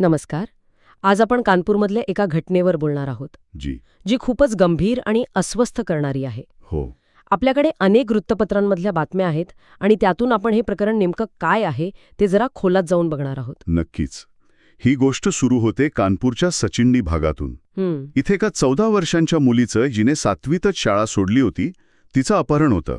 नमस्कार. आज आपण कानपूरमधल्या एका घटनेवर बोलणार आहोत जी खूपच गंभीर आणि अस्वस्थ करणारी आहे. हो. आपल्याकडे अनेक वृत्तपत्रांमधल्या बातम्या आहेत आणि त्यातून आपण हे प्रकरण नेमकं काय आहे ते जरा खोलात जाऊन बघणार आहोत. नक्कीच. ही गोष्ट सुरू होते कानपूरच्या सचिंडी भागातून. इथे एका 14 वर्षांच्या मुलीचं, जिने 7वीतच शाळा सोडली होती, तिचं अपहरण होतं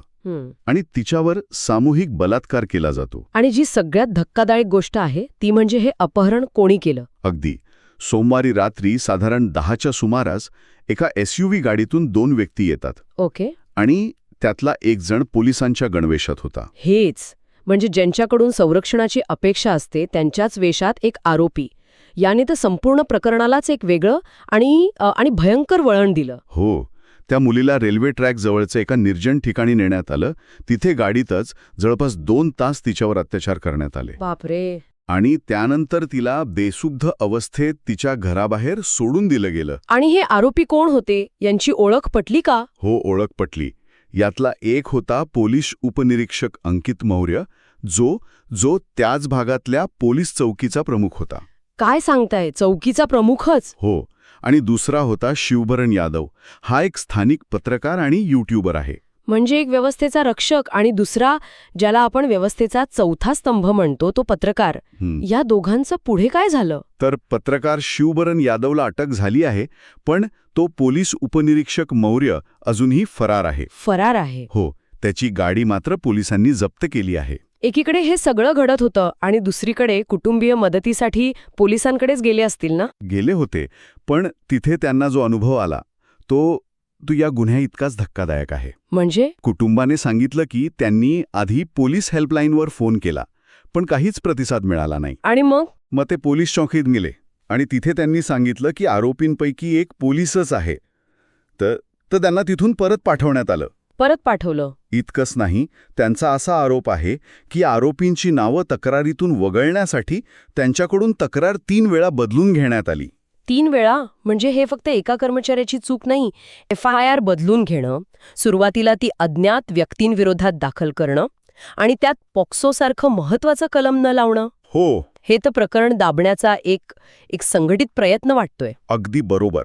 आणि तिच्यावर सामूहिक बलात्कार केला जातो. आणि जी सगळ्यात धक्कादायक गोष्ट आहे ती म्हणजे हे अपहरण कोणी केलं. अगदी. सोमवारी रात्री साधारण 10च्या सुमारास एका SUV गाडीतून 2 व्यक्ती येतात. ओके. आणि त्यातला एक जण पोलिसांच्या गणवेशात होता. हेच म्हणजे ज्यांच्याकडून संरक्षणाची अपेक्षा असते त्यांच्याच वेशात एक आरोपी. याने तर संपूर्ण प्रकरणालाच एक वेगळं आणि भयंकर वळण दिलं. हो. त्या मुलीला रेल्वे ट्रॅक जवळचं एका निर्जन ठिकाणी नेण्यात आलं. तिथे गाडीतच जवळपास 2 तास तिच्यावर अत्याचार करण्यात आले. बापरे. आणि त्यानंतर तिला बेशुद्ध अवस्थेत तिच्या घराबाहेर सोडून दिलं गेलं. आणि हे आरोपी कोण होते, यांची ओळख पटली का? हो, ओळख पटली. यातला एक होता पोलीस उपनिरीक्षक अंकित मौर्य, जो त्याच भागातल्या पोलीस चौकीचा प्रमुख होता. काय सांगताय, चौकीचा प्रमुखच? हो. आणि दुसरा होता शिवभरण यादव. हा एक स्थानिक पत्रकार आणि यूट्यूबर आहे. म्हणजे एक व्यवस्थेचा रक्षक आणि दुसरा, ज्याला आपण व्यवस्थेचा चौथा स्तंभ म्हणतो, तो पत्रकार. या दोघांचं पुढे काय झालं? तर पत्रकार शिवभरण यादवला अटक झाली आहे, पण तो पोलीस उपनिरीक्षक मौर्य अजूनही फरार आहे. फरार आहे? हो. त्याची गाडी मात्र पोलिसांनी जप्त केली आहे. एकीकडे हे सगळं घडत होतं आणि दुसरीकडे कुटुंबीय मदतीसाठी पोलिसांकडेच गेले असतील ना? गेले होते, पण तिथे त्यांना जो अनुभव आला तो या गुन्ह्या इतकाच धक्कादायक आहे. म्हणजे? कुटुंबाने सांगितलं की त्यांनी आधी पोलीस हेल्पलाईनवर फोन केला, पण काहीच प्रतिसाद मिळाला नाही. आणि मग ते पोलीस चौकीत गेले आणि तिथे त्यांनी सांगितलं की आरोपींपैकी एक पोलीसच आहे. तर त्यांना तिथून परत पाठवण्यात आलं. परत पाठवलं? इतकंच नाही, त्यांचा असा आरोप आहे की आरोपींची नावं तक्रारीतून वगळण्यासाठी त्यांच्याकडून तक्रार 3 वेळा बदलून घेण्यात आली. 3 वेळा? म्हणजे हे फक्त एका कर्मचाऱ्याची चूक नाही, FIR बदलून घेणं, सुरुवातीला ती अज्ञात व्यक्तींविरोधात दाखल करणं आणि त्यात पॉक्सोसारखं महत्वाचं कलम न लावणं. हो. हे तर प्रकरण दाबण्याचा एक संघटित प्रयत्न वाटतोय. अगदी बरोबर.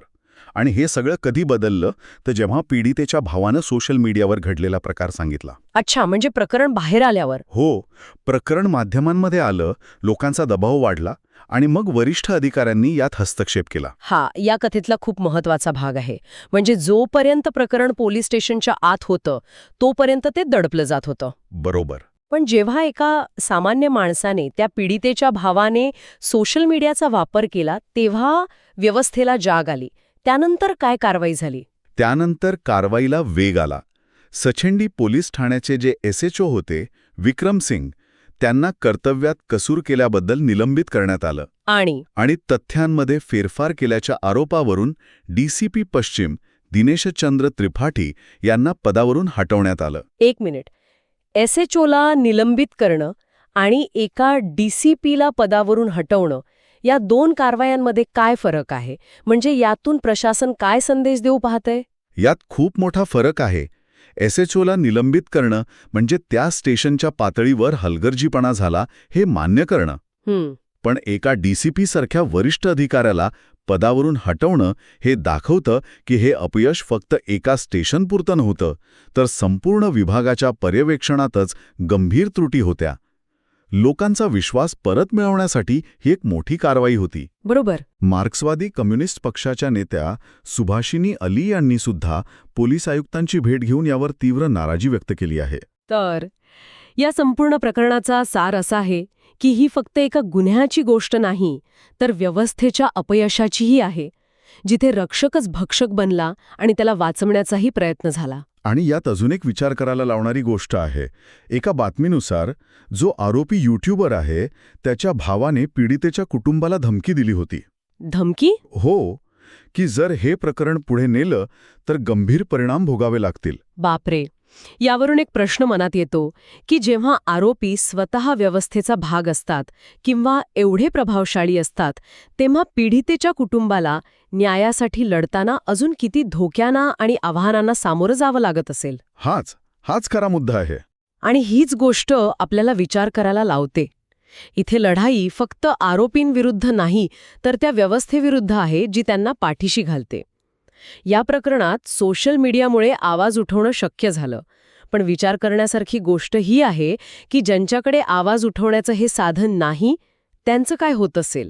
आणि हे सगळं कधी बदललं तर जेव्हा पीडितेच्या भावानं सोशल मीडियावर घडलेला प्रकार सांगितला. अच्छा, म्हणजे प्रकरण बाहेर आल्यावर? हो. प्रकरण माध्यमांमध्ये आलं, लोकांचा दबाव वाढला आणि मग वरिष्ठ अधिकाऱ्यांनी यात हस्तक्षेप केला. या कथेतला खूप महत्वाचा भाग आहे. म्हणजे जोपर्यंत प्रकरण पोलीस स्टेशनच्या आत होतं तोपर्यंत ते दडपलं जात होतं. बरोबर. पण जेव्हा एका सामान्य माणसाने, त्या पीडितेच्या भावाने सोशल मीडियाचा वापर केला तेव्हा व्यवस्थेला जाग आली. त्यानंतर काय कारवाई झाली? त्यानंतर कारवाईला वेग आला. सचिंडी पोलीस ठाण्याचे जे SHO होते, विक्रम सिंग, त्यांना कर्तव्यात कसूर केल्याबद्दल निलंबित करण्यात आलं. आणि तथ्यांमध्ये फेरफार केल्याच्या आरोपावरून DCP पश्चिम दिनेशचंद्र त्रिपाठी यांना पदावरून हटवण्यात आलं. 1 मिनिट. SHOला निलंबित करणं आणि एका DCPला पदावरून हटवणं, या 2 कारवायांमध्ये काय फरक आहे? म्हणजे यातून प्रशासन काय संदेश देऊ पाहतंय? यात खूप मोठा फरक आहे. SHOला निलंबित करणं म्हणजे त्या स्टेशनच्या पातळीवर हलगर्जीपणा झाला हे मान्य करणं. पण एका DCP सारख्या वरिष्ठ अधिकाऱ्याला पदावरून हटवणं हे दाखवतं की हे अपयश फक्त एका स्टेशनपुरतं नव्हतं, तर संपूर्ण विभागाच्या पर्यवेक्षणातच गंभीर त्रुटी होत्या. लोकांचा विश्वास परत मिळवण्यासाठी ही एक मोठी कारवाई होती. बरोबर. मार्क्सवादी कम्युनिस्ट पक्षाच्या नेत्या सुभाषिनी अली यांनी सुद्धा पोलीस आयुक्तांची भेट घेऊन यावर तीव्र नाराजी व्यक्त केली आहे. तर या संपूर्ण प्रकरणाचा सार असा आहे की ही फक्त एका गुन्ह्याची गोष्ट नाही, तर व्यवस्थेच्या अपयशाचीही आहे, जिथे रक्षकच भक्षक बनला आणि त्याला वाचवण्याचाही प्रयत्न झाला. आणि यात अजून एक विचार करायला लावणारी गोष्ट आहे. एका बातमीनुसार जो आरोपी यूट्यूबर आहे त्याच्या भावाने पीडितेच्या कुटुंबाला धमकी दिली होती. धमकी? हो. की जर हे प्रकरण पुढे नेलं तर गंभीर परिणाम भोगावे लागतील. बापरे. यावरून एक प्रश्न मनात येतो की जेव्हा आरोपी स्वतः व्यवस्थेचा भाग असतात किंवा एवढे प्रभावशाली असतात, तेव्हा पीडितेच्या कुटुंबाला न्यायासाठी लढताना अजून किती धोक्यांना आणि आव्हानांना सामोरं जावं लागत असेल. हाच खरा मुद्दा आहे. आणि हीच गोष्ट आपल्याला विचार करायला लावते इथे लढाई फक्त आरोपींविरुद्ध नाही, तर त्या व्यवस्थेविरुद्ध आहे जी त्यांना पाठीशी घालते. या प्रकरणात सोशल मीडियामुळे आवाज उठवणं शक्य झालं. पण विचार करण्यासारखी गोष्ट ही आहे की ज्यांच्याकडे आवाज उठवण्याचं हे साधन नाही, त्यांचं काय होत असेल.